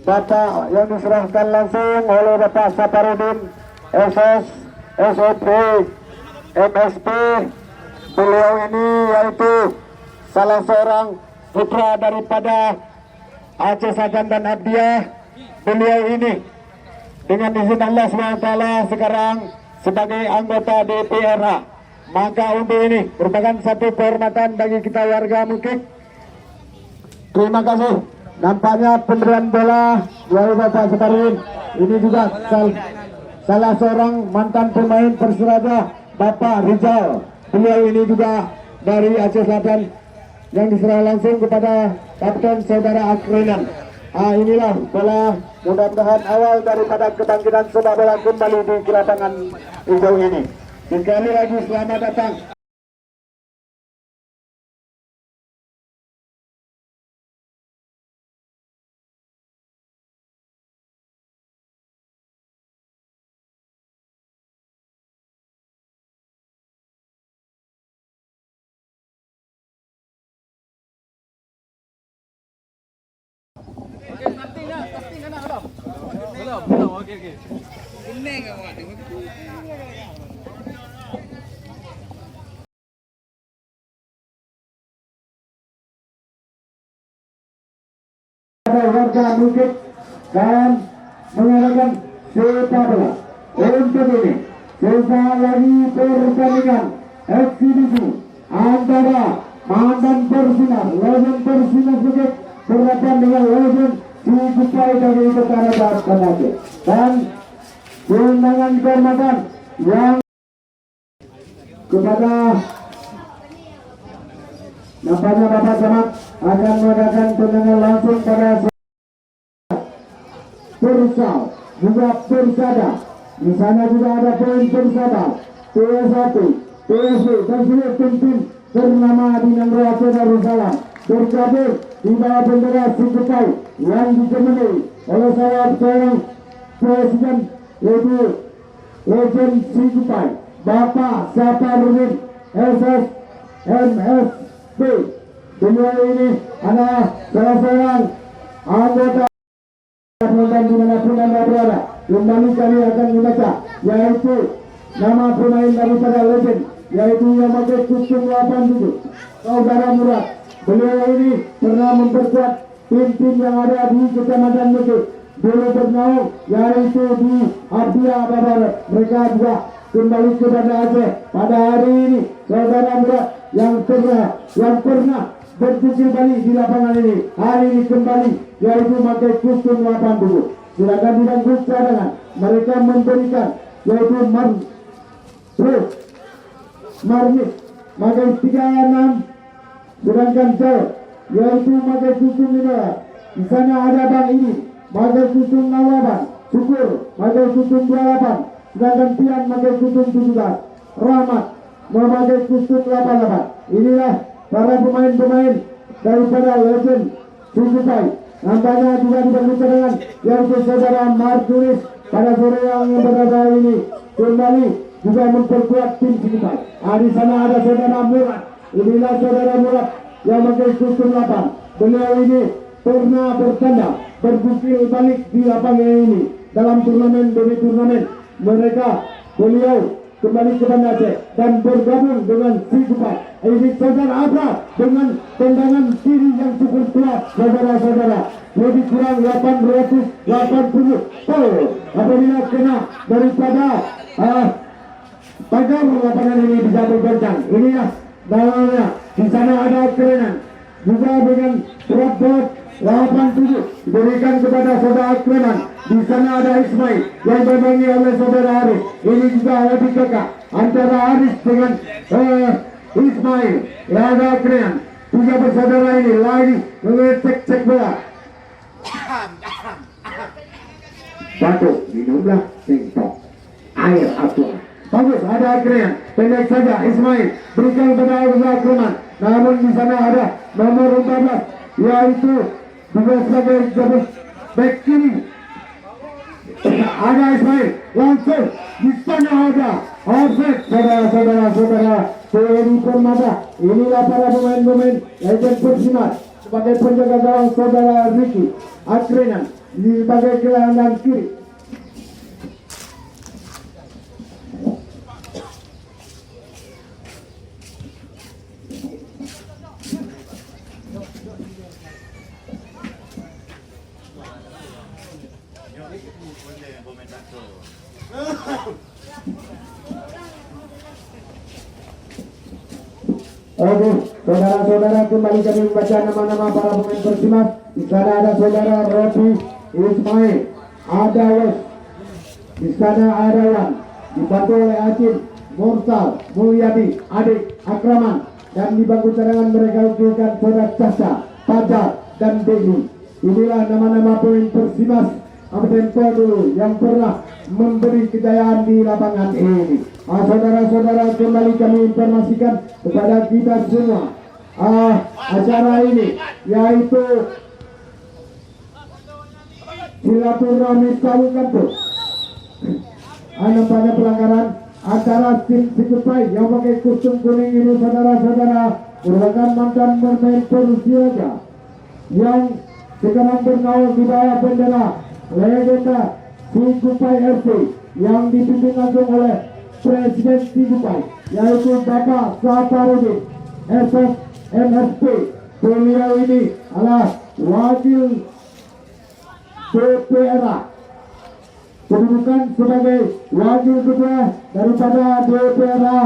Bapak yang diserahkan langsung oleh Bapak Saparudin SS SOP MSP. Beliau ini yaitu salah seorang putra daripada Aceh Sajan dan Abdiah. Beliau ini dengan izin Allah SWT sekarang sebagai anggota DPRA. Maka untuk ini merupakan satu kehormatan bagi kita warga Mukik. Terima kasih. Nampaknya pemberian bola dari Bapak Saparudin ini juga salah seorang mantan pemain Persiraja, Bapak Rizal. Beliau ini juga dari Aceh Selatan yang diserah langsung kepada Kapten Saudara Akrenan. Inilah bola, mudah-mudahan awal daripada kebangkitan sepak bola kembali di lapangan hijau ini. Sekali lagi selamat datang. Warga Bukit dan mengadakan sepak bola untuk ini. Sesaat lagi pertandingan eksibisi antara mantan Persinas, legend Persinas Bukit berhadapan dengan legend Cikupai dari Utara Barat Aceh. Dan undangan kehormatan yang kepada nampaknya Bapak Camat akan mengadakan tendangan langsung pada Persal juga Persada. Di sana juga ada poin Persada, PS1, PSB dan seluruh tim ternama di Nangro Aceh Darussalam bergabung di bawah bendera Cikupai yang ditemani oleh seorang presiden yaitu legend Cikupai, Bapak Saparudin SS MSP. Beliau ini adalah salah seorang anggota dan dimanapun Anda berada. Kembali kami akan membaca yaitu nama pemain daripada legend yaitu yang pakai kusum 87 Saudara Murad. Beliau ini pernah memperkuat tim-tim yang ada di Kecamatan Mekik dulu bernaung yaitu di Abdiah Babar. Mereka juga kembali ke Banda Aceh pada hari ini. Saudara Murad yang pernah berjujur balik di lapangan ini hari ini kembali yaitu memakai kostum 80. Silakan di bangku cadangan mereka memberikan yaitu Marmit memakai 36, sedangkan Jauh yaitu memakai kostum 5. Di sana ada Bang ini memakai kostum 68, Syukur memakai kostum 28, sedangkan Pian memakai kostum 17, Rahmat memakai kostum 88. Inilah para pemain-pemain daripada legend Cikupai. Nampaknya juga dibantu dengan yaitu saudara Marjulis pada sore yang berada ini kembali juga memperkuat tim Cikupai. Di sana ada saudara Murad. Inilah saudara Murad yang memakai kostum 8. Beliau ini pernah bertanda berbukil balik di lapangan ini dalam turnamen demi turnamen. Beliau kembali ke Banda Aceh dan bergabung dengan Cikupai. Ini saudara Abra dengan tendangan kiri yang cukup kuat, saudara-saudara. Lebih kurang 880 poin apabila kena daripada pagar lapangan ini bisa bergoncang. Inilah namanya. Di sana ada kerenan juga dengan robot 87 diberikan kepada saudara Akrenan. Di sana ada Ismail yang dibangi oleh saudara Arif. Ini juga lebih kakak antara Arif dengan Ismail yang ada Akrenan. Tiga bersaudara ini lagi mengecek bola. Batuk, minumlah singkong air atuh. Bagus, ada Akrenan. Pendek saja Ismail berikan kepada Akrenan. Namun di sana ada nomor 14 yaitu juga sebagai jabus back kiri. Ada Ismail langsung di sana ada offset saudara-saudara TNI Permata. Inilah para pemain-pemain legend Persimat sebagai penjaga gawang saudara Ricky Adrian di bagian gelandang kiri. Oke, saudara-saudara, kembali kami membaca nama-nama para pemain Persimas. Di sana ada saudara Robi Ismail, ada Wes, di sana ada Wan, dibantu oleh Acin, Mursal, Mulyadi, Adik, Akraman, dan di bangku cadangan mereka usulkan saudara Caca, Fajar, dan Deni. Inilah nama-nama pemain Persimas Kabupaten dulu yang pernah memberi kejayaan di lapangan ini. Saudara-saudara, kembali kami informasikan kepada kita semua acara ini yaitu silaturahmi kaum kampus. Nampaknya pelanggaran antara tim Sikupai yang pakai kostum kuning ini, saudara-saudara, merupakan mantan pemain Persiraja yang sekarang bernaung di bawah bendera legenda Sikupai FC yang dipimpin langsung oleh Presiden Sikupai yaitu Bapak Safarudin SS MSP. Beliau ini adalah wakil DPRA, kedudukan sebagai wakil ketua daripada DPRA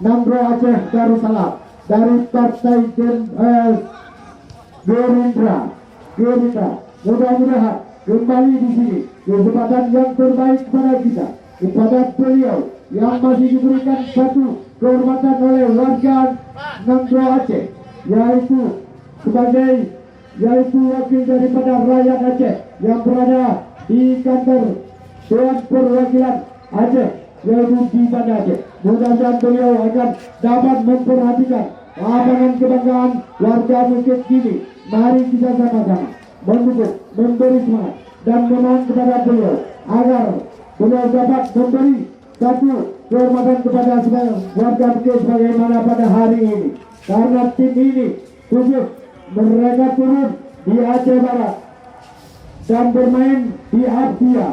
Nangro Aceh Darussalam dari Partai Gerindra. Mudah-mudahan kembali di sini kesempatan yang terbaik kepada kita, kepada beliau yang masih diberikan satu kehormatan oleh warga Nangro Aceh, yaitu wakil daripada rakyat Aceh yang berada di kantor Dewan Perwakilan Aceh, yaitu di Banda Aceh. Mudah-mudahan beliau akan dapat memperhatikan lapangan kebanggaan warga Bukit Kini. Mari kita sama-sama mendukung, memberi semangat, dan memohon kepada beliau agar beliau dapat memberi satu kehormatan kepada warga Bukit sebagaimana pada hari ini. Karena tim ini khusus mereka turun di Aceh Barat dan bermain di Abdia,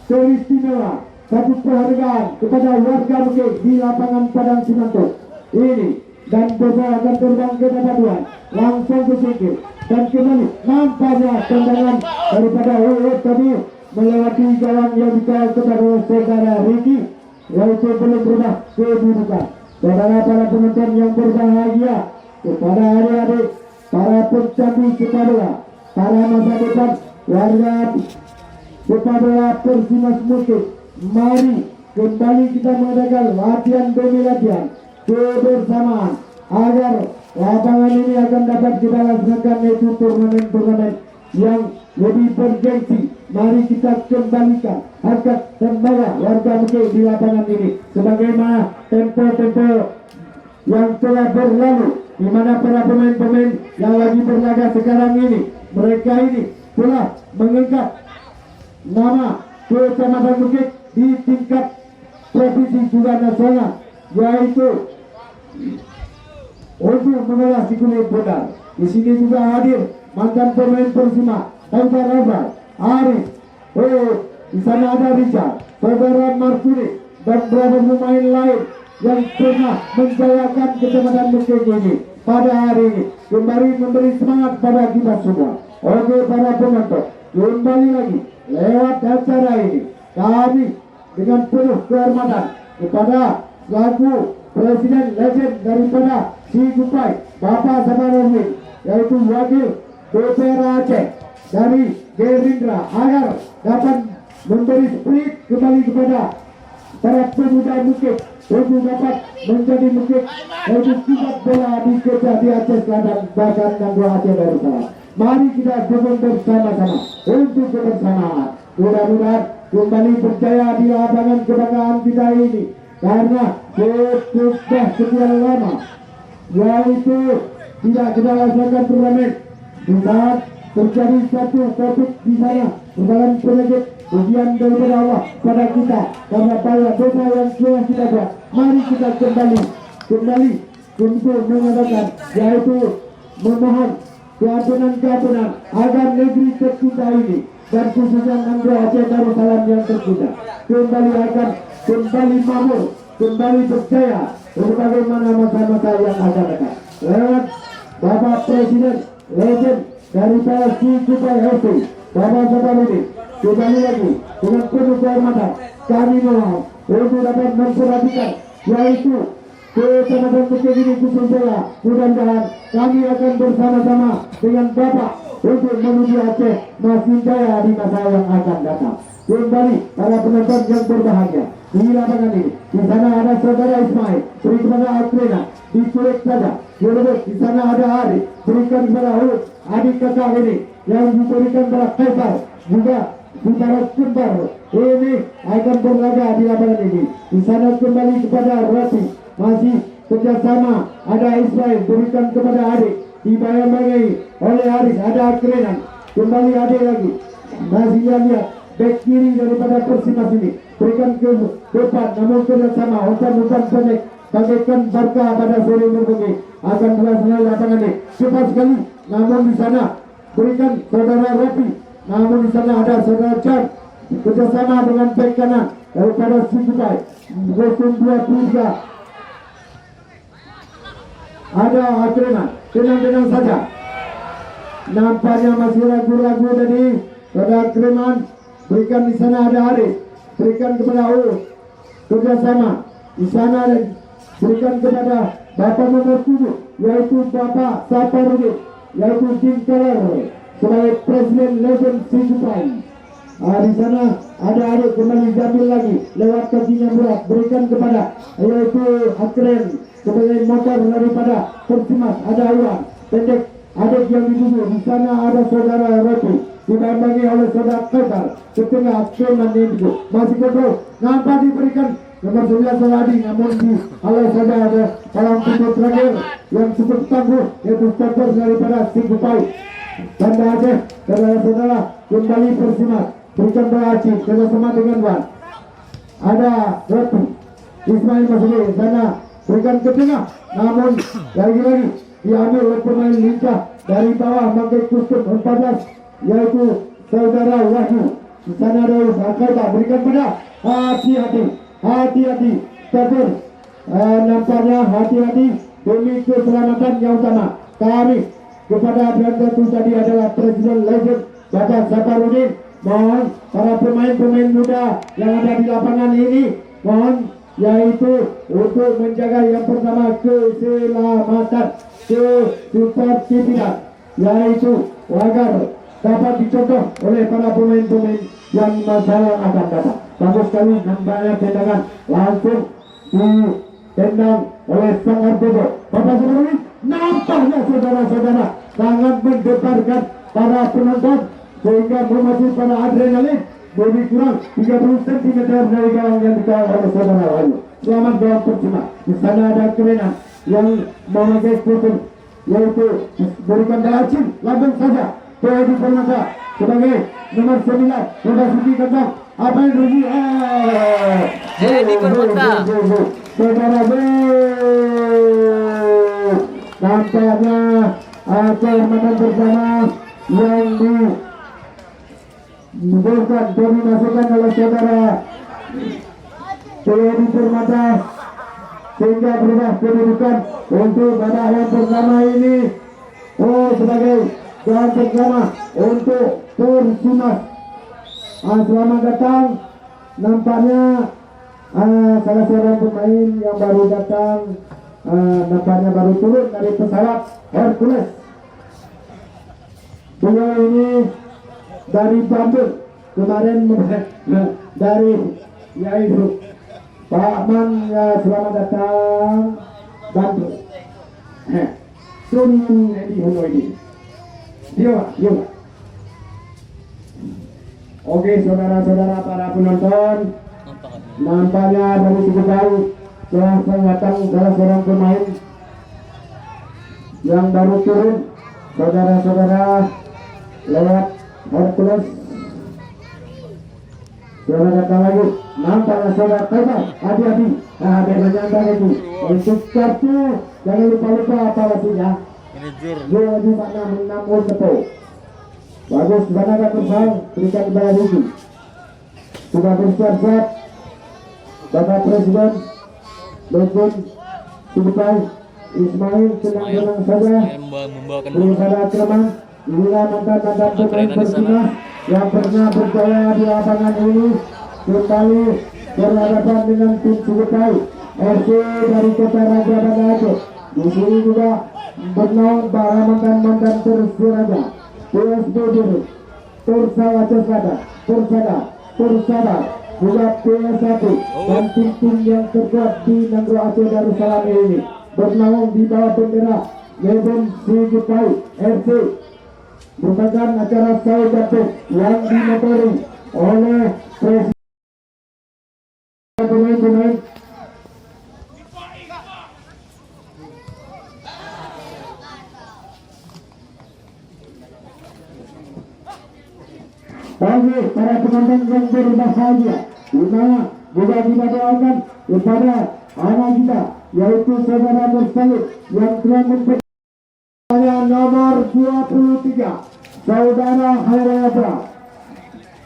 teristimewa satu penghargaan kepada warga Bukit di lapangan Padang Sinanto ini, dan bola akan terbang ke Tuan langsung ke singkir dan kembali nampaknya tendangan daripada Uwet tadi melewati gawang yang dikawal kepada saudara Ricky, yaitu belum berubah kedudukan. Saudara para penonton yang berbahagia, kepada adik-adik para pencandu sepak bola, para masa depan warga sepak bola Persimas Bukit, mari kembali kita mengadakan latihan demi latihan kebersamaan agar lapangan ini akan dapat kita laksanakan, yaitu turnamen-turnamen yang lebih bergengsi. Mari kita kembalikan harkat dan marwah warga Bukit di lapangan ini sebagaimana tempo-tempo yang telah berlalu, di mana para pemain-pemain yang lagi berlaga sekarang ini, mereka ini telah mengangkat nama Kecamatan Bukit di tingkat provinsi juga nasional, yaitu untuk mengolah si kulit bodar. Di sini juga hadir mantan pemain Persima, Taufar Razak, Arif, di sana ada Richard, saudara Marsudi, dan beberapa pemain lain yang pernah menjayakan Kecamatan Bukit ini pada hari ini. Kembali memberi semangat pada kita semua. Oke para penonton, kembali lagi lewat acara ini kami dengan penuh kehormatan kepada selaku Presiden legend daripada Sikupai, Bapak Safarudin, yaitu wakil DPRA Aceh dari Gerindra, agar dapat memberi spirit kembali kepada para pemuda Bukit untuk dapat menjadi Bukit, yaitu kibat bola di Aceh Selatan, bahkan Nangro Aceh Darussalam. Mari kita dukung bersama-sama untuk kebersamaan. Mudah-mudahan kembali berjaya di lapangan kebanggaan kita ini, karena sudah sekian lama yaitu tidak kita laksanakan turnamen di saat terjadi satu COVID di sana, merupakan penyakit ujian daripada Allah pada kita karena banyak dosa yang telah kita buat. Mari kita kembali untuk mengadakan, yaitu memohon keyakinan agar negeri tercinta ini dan khususnya Nangro Aceh Darussalam yang tercinta kembali makmur, kembali berjaya sebagaimana masa-masa yang akan datang. Lewat Bapak Presiden legend dari PSC Kupai FC, Bapak Sabarudin, kembali lagi dengan penuh kehormatan kami mohon untuk dapat memperhatikan yaitu Kecamatan Bukit ini khususnya. Mudah-mudahan kami akan bersama-sama dengan Bapak untuk menuju Aceh masih jaya di masa yang akan datang. Kembali para penonton yang berbahagia di lapangan ini, di sana ada saudara Ismail, beri kepada Akrena, diculik saja. Di sana ada Ari, berikan kepada Hud, adik kakak ini yang diberikan kepada Kaisar, juga saudara kembar ini akan berlaga di lapangan ini. Di sana kembali kepada Rati, masih kerjasama ada Ismail, berikan kepada adik, dibayang-bayangi oleh Haris, ada Akrena, kembali adik lagi, masih lihat back kiri daripada Persimas ini, berikan ke depan, namun kerjasama umpan-umpan pendek bagaikan Barca pada sore berbunyi akan berlangsung lapangan ini cepat sekali, namun di sana berikan saudara Rafi, namun di sana ada saudara Chan kerjasama dengan back kanan daripada Sikupai, gosong 23 ada Akrena, tenang-tenang saja, nampaknya masih ragu-ragu tadi saudara Akreman. Berikan di sana ada Arif, berikan kepada U, kerjasama di sana berikan kepada Bapak nomor 7 yaitu Bapak Saparudin, yaitu Tim Keller sebagai Presiden Legend Sikupai. Di sana ada Arif, kembali diambil lagi lewat kakinya berat, berikan kepada yaitu Akren sebagai motor daripada Persimas, ada Iwan pendek adik yang dituju. Di sana ada saudara Ropi, dibantu oleh saudara Kaisar, setengah Keman itu masih kontrol, nampak diberikan nomor 9 Saladi, namun di oleh saudara ada dalam pintu terakhir yang cukup tangguh yaitu starter daripada Sikupai. Tanda Aceh, saudara-saudara kembali Persimas, berikan berhasil kerjasama dengan Wan, ada Ropi, Ismail masih di sana, berikan ke tengah, namun lagi-lagi diambil oleh pemain lincah dari bawah pakai kustum 14 yaitu saudara Wahyu. Di sana ada Bakarta, berikan pada hati-hati starter, nampaknya hati-hati demi keselamatan yang utama. Kami kepada Abdul tadi adalah Presiden Legend Bapak Saparudin, mohon para pemain-pemain muda yang ada di lapangan ini mohon yaitu untuk menjaga yang pertama keselamatan, kesupertivitas, yaitu agar dapat dicontoh oleh para pemain-pemain yang masa akan datang. Bagus sekali nampaknya tendangan langsung ditendang oleh Sang Artojo. Bapak Saudara, nampaknya saudara-saudara sangat mendebarkan para penonton sehingga memacu pada adrenalin lebih kurang 30 cm dari gawang yang dikawal oleh saudara Wahyu. Selamat gawang Persima. Di sana ada Kelena yang memakai kusum yaitu berikan dalacin langsung saja Teddy Pernasa sebagai nomor 9 memasuki kantong. Apa yang terjadi? Teddy Pernasa saudara B nampaknya kehormatan bersama yang dibutuhkan dimasukkan oleh saudara Teddy Pernasa sehingga berubah kedudukan untuk pada yang pertama ini sebagai yang pertama untuk Persimas. Selamat datang, nampaknya salah seorang pemain yang baru datang, nampaknya baru turun dari pesawat Hercules. Beliau ini dari Bandung kemarin dari yaitu Pak Man, ya, selamat datang Bandung. Suni Edi Huno ini. Dia. Oke, saudara-saudara para penonton, nampaknya dari cukup baik telah datang salah seorang pemain yang baru turun, saudara-saudara lewat Hercules. Selamat datang lagi, nampaknya saudara Kaisar, hati-hati, biasanya anda itu untuk kartu jangan lupa apa maksudnya Manajer. Dua di mana menambah satu. Bagus Banada Persang berikan kepada Riki. Sudah bersiap-siap Bapak Presiden Legend Subukai Ismail tenang-tenang saja. Membawakan Berusaha teman. Inilah mantan-mantan pemain Persina yang pernah berjaya di lapangan ini kembali berhadapan dengan tim Subukai FC dari Kota Raja Banda Aceh. Di sini juga bernaung para mantan-mantan Persiraja, PSB Diri, Persada Cesada, Persada, juga PS1 dan tim-tim yang terkuat di Nangro Aceh Darussalam ini bernaung di bawah bendera Legend Subukai FC. Merupakan acara saudara yang dimotori oleh Presiden pemain-pemain. Bagi para penonton yang berbahagia, di mana juga kita doakan kepada anak kita, yaitu saudara Mursalid yang telah memperoleh nomor 23, saudara Hairayabra,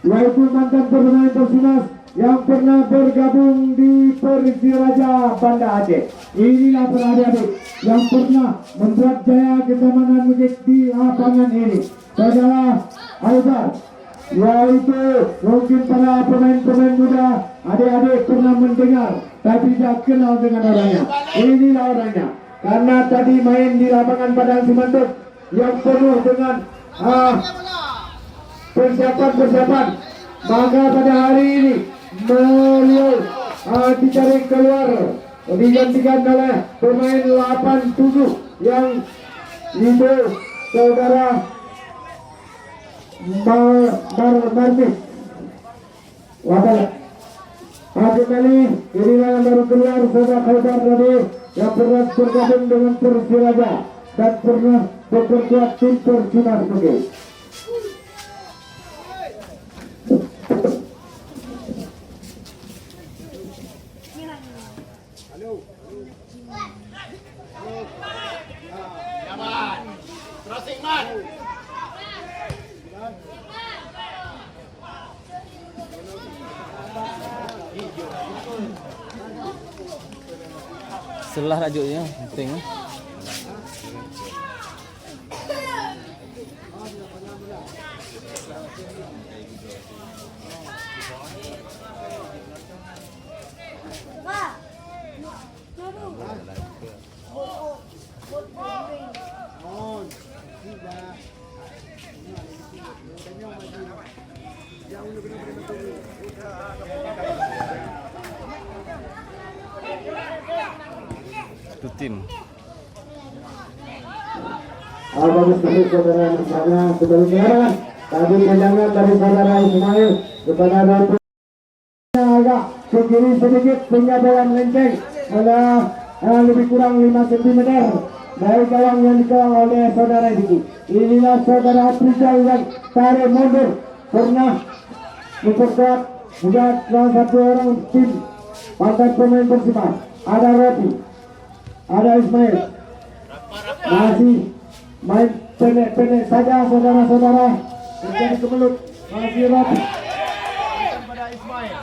yaitu mantan pemain Persinas yang pernah bergabung di Persiraja Banda Aceh. Inilah para adik-adik yang pernah membuat jaya keamanan musik di lapangan ini. Saudara Haidar, yaitu mungkin para pemain-pemain muda, adik-adik pernah mendengar tapi tidak kenal dengan orangnya. Inilah orangnya. Karena tadi main di lapangan Padang Simantuk yang penuh dengan persiapan, maka pada hari ini beliau dicari keluar, digantikan oleh pemain 87 yang itu saudara Marmis Wadal. Kembali inilah yang baru keluar saudara Haidar tadi yang pernah bergabung dengan Persiraja dan pernah memperkuat tim Persinas Bukit. Selah rajuknya penting. Tim. Bagus sekali saudara bersama sebelumnya tadi tendangan dari saudara Ismail kepada Dato agak ke kiri sedikit sehingga bola melenceng lebih kurang 5 cm dari gawang yang dikawal oleh saudara Diki. Inilah saudara Aprijal yang tarik mundur pernah memperkuat juga salah satu orang tim mantan pemain Persima. Ada Roti, ada Ismail, masih main pendek-pendek saja saudara-saudara, menjadi kemelut masih Roti. Kepada Ismail.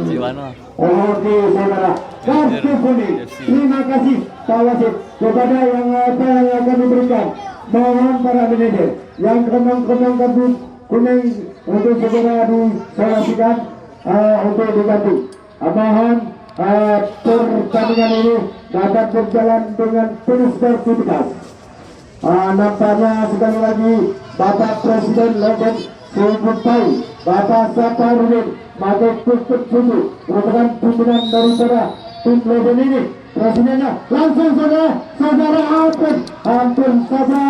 Gimana? Oke saudara, kartu kuning. Terima kasih Pak Wasit kepada yang akan diberikan. Mohon para manajer yang kembang-kembang kartu kuning untuk segera disolasikan untuk diganti. Mohon pertandingan ini dapat berjalan dengan penuh sportivitas. Nampaknya sekali lagi Bapak Presiden Legend Subukai, Bapak Saparudin Matek Kustuk Sudu merupakan pimpinan daripada tim Legend ini. Presidennya langsung saudara hampir saja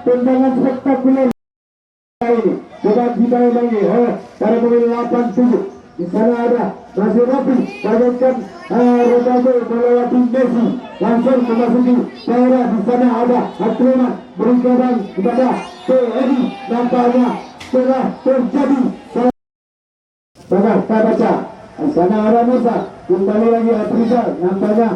tendangan spektakuler ini sudah dibayangi oleh para pemain 87. Di sana ada masih Rapi bagaikan Rodago melewati Messi langsung memasuki daerah. Di sana ada Akriman berikan kepada TNI. Nampaknya telah terjadi. Saya baca Di sana ada Musa, kembali lagi Afrika, nampaknya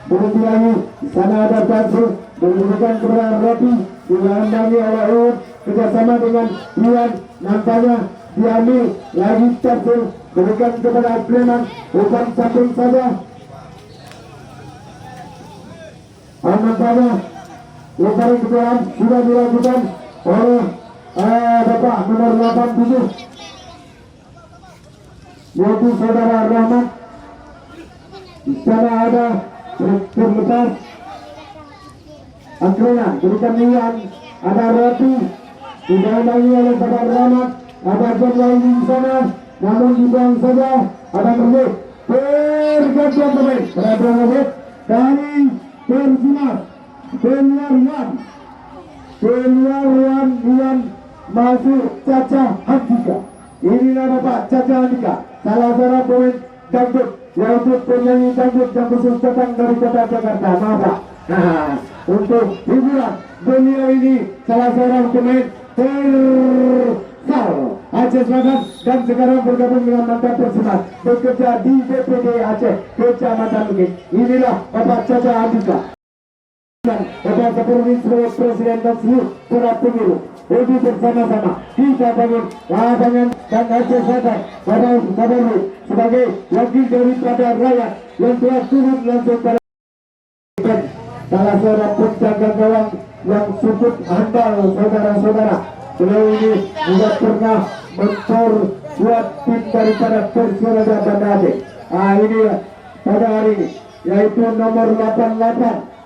berhenti lagi. Di sana ada Tansu, memberikan kepada Robi, dilandangi oleh Uud, kerjasama dengan Iwan, nampaknya diambil lagi Tansu, berikan kepada Clement, bukan samping saja. Nampaknya lemparan ke dalam sudah dilakukan oleh Bapak nomor 87, yaitu saudara Rahmat. Di sana ada terlepas Akrena, berikan Iwan, ada Roti, didatangi oleh saudara Rahmat, ada John lain di sana, namun dibuang saja, ada Merlek, pergantian pemain, berapa menit dari Persimas, Keluaran Iwan masuk Caca Handika. Inilah Bapak Caca Handika, salah seorang pemain dangdut, yaitu penyanyi dangdut yang khusus datang dari kota Jakarta. Maaf Pak. Nah, untuk hiburan beliau ini salah seorang pemain tersal Aceh Selatan dan sekarang bergabung dengan mantan Persimas, bekerja di DPD Aceh Kecamatan Bukit. Inilah Bapak Caca Handika. Bapak Kapolri sebagai Presiden dan seluruh surat pemilu. Jadi bersama-sama kita bangun lapangan dan Aceh Selatan. Bapak Kapolri sebagai wakil daripada rakyat yang telah turun langsung pada salah seorang penjaga gawang yang cukup handal, saudara-saudara. Beliau ini juga pernah memperkuat tim daripada Persiraja Banda Aceh. Ini pada hari ini yaitu nomor 88.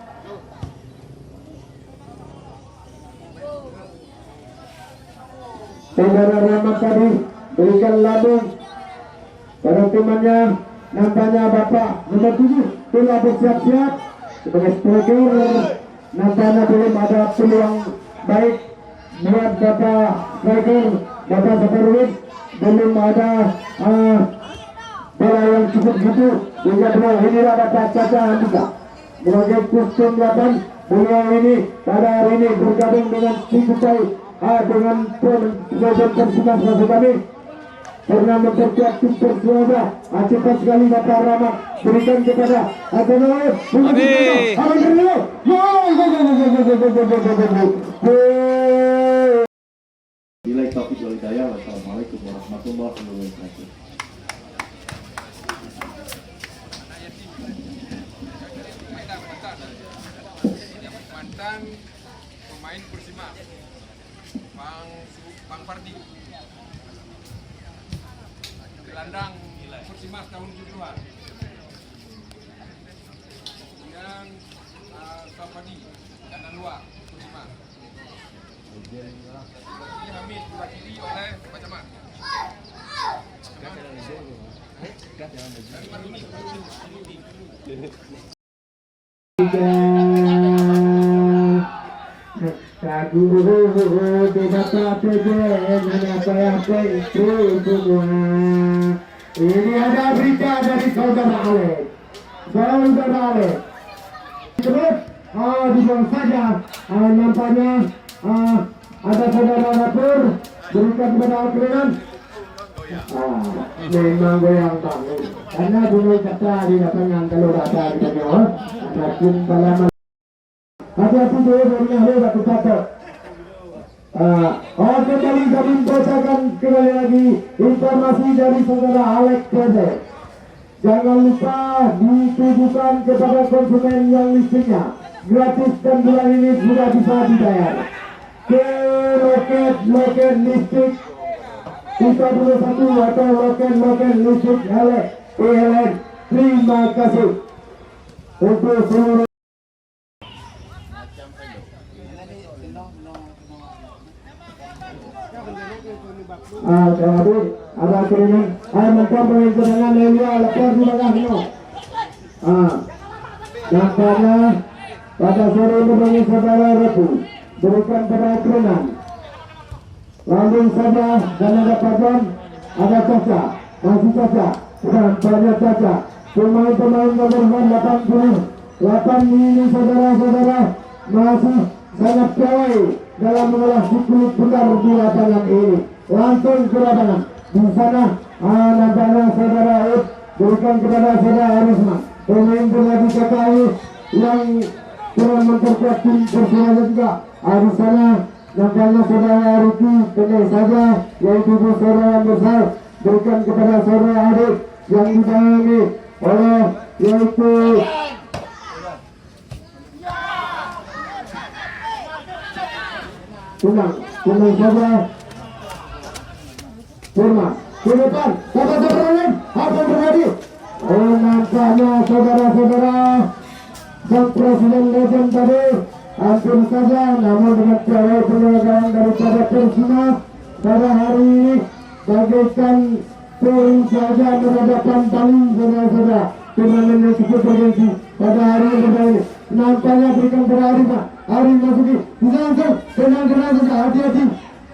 Saudara Rahmat tadi berikan lambung pada temannya, nampaknya Bapak nomor 7 telah bersiap-siap sebagai striker. Nampaknya belum ada peluang baik buat Bapak striker, Bapak Saparudin, belum ada bola yang cukup gitu. Hingga beliau inilah Bapak Caca Handika sebagai kostum 8. Beliau ini pada hari ini bergabung dengan Sikutai dengan Presiden Persimas maksud kami, pernah memperkuat tim Persiraja. Cepat sekali Bapak Rahmat berikan kepada Bila taufiq wal hidayah. Wassalamualaikum warahmatullahi wabarakatuh. Mantan pemain Persimas, Bang Fardi, gelandang Persimas tahun 70-an. Kemudian Safadi, kanan luar Persimas. Hamid diwakili oleh Pak Camat. Ini ada berita dari saudara Alex. Terus, dibuang saja. Nampaknya ada saudara dapur berikan kepada Alkiran. Memang goyang bangun. Karena dulu kata di lapangan kalau rasa kita jawab, ada pun dalam. Hati-hati dulu dari batu catat. Kembali kami bacakan kembali lagi informasi dari saudara Alex Pede. Jangan lupa ditujukan kepada konsumen yang listriknya gratis dan bulan ini sudah bisa dibayar ke loket listrik 321 atau loket listrik PLN. Terima kasih untuk seluruh. Jadi ada kiriman menteri pemerintahan Lelia lepas di bawahnya. Nampaknya pada sore ini saudara Repu berikan pada kiriman. Langsung saja dan ada Pajon, ada Caca, masih Caca, dan banyak Caca. Pemain-pemain nomor 88 ini saudara-saudara masih sangat piawai dalam mengolah kulit benar di lapangan ini. Langsung ke lapangan. Di sana nampaknya saudara Aib berikan kepada saudara Arisma. Pemain berlagi KKI yang kurang memperkuat tim Persija juga. Di sana nampaknya saudara Riki pendek saja, yaitu saudara yang besar berikan kepada saudara Adik yang dibayangi oleh yaitu Tunang saja Firman di depan, dapat terlalu apa yang terjadi? Oh, nampaknya saudara-saudara sang presiden legend tadi hampir saja, namun dengan piawai penyelenggara daripada Persima pada hari ini bagaikan turun saja berhadapan paling saudara-saudara turnamen yang cukup bergensi pada hari ini. Nampaknya berikan kepada Arifah. Arif masuki bisa langsung tenang saja, hati-hati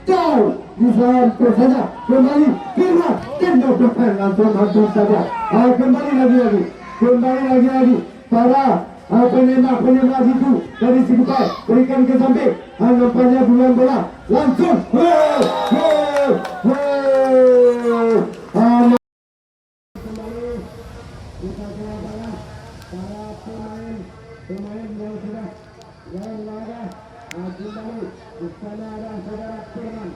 jauh bisa saja kembali Firman tenda depan langsung saja kembali lagi para penembak itu dari Sikupai berikan ke samping nampaknya duluan bola langsung pemain yang sudah yang laga kembali di sana ada saudara Firman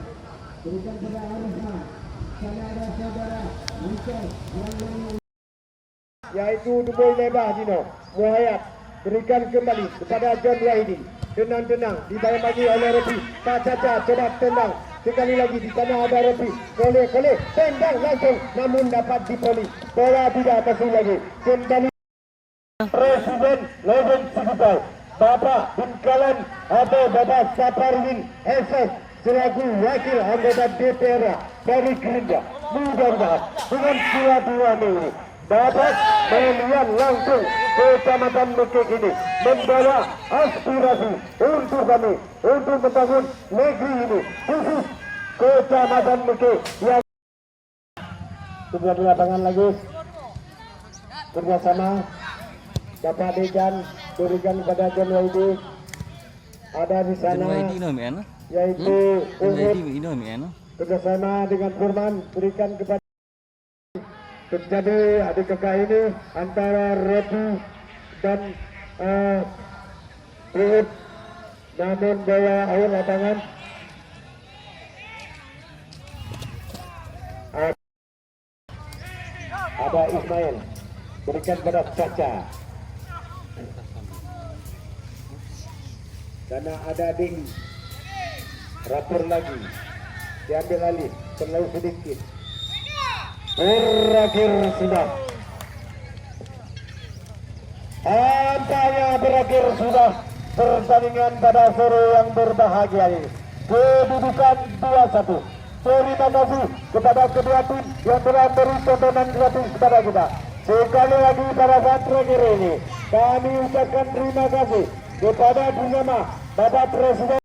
berikan kepada Arifah, sana ada saudara Michael yang yaitu Duboy Lebah Dino Muhayyad berikan kembali kepada John Wahidi tenang dibayar lagi oleh Repi Pak Caca coba tendang sekali lagi di sana ada Repi Kole tendang langsung namun dapat dipoli bola tidak kasih lagi kembali Presiden Legend Sikupai Bapak Bungkalan atau Bapak Saparwin SS selaku wakil anggota DPR dari Gerindra mudah-mudahan dengan dua-dua ini dapat melihat langsung ke Kecamatan Mekek ini membawa aspirasi untuk kami untuk membangun negeri ini khusus Kecamatan Mekek yang sudah di lapangan lagi kerjasama Bapak Dejan berikan kepada John Wahidi ada di sana yaitu kerjasama dengan Firman berikan kepada terjadi adik kakak ini antara Repi dan Uhud namun bola akhir lapangan ada Ismail berikan pada Caca karena ada Ding rapor lagi diambil alih terlalu sedikit berakhir sudah tampaknya berakhir sudah pertandingan pada sore yang berbahagia ini kedudukan 2-1. Terima kasih kepada kedua tim yang telah beri tontonan gratis kepada kita. Sekali lagi pada saat terakhir ini kami ucapkan terima kasih kepada bersama Bapak Presiden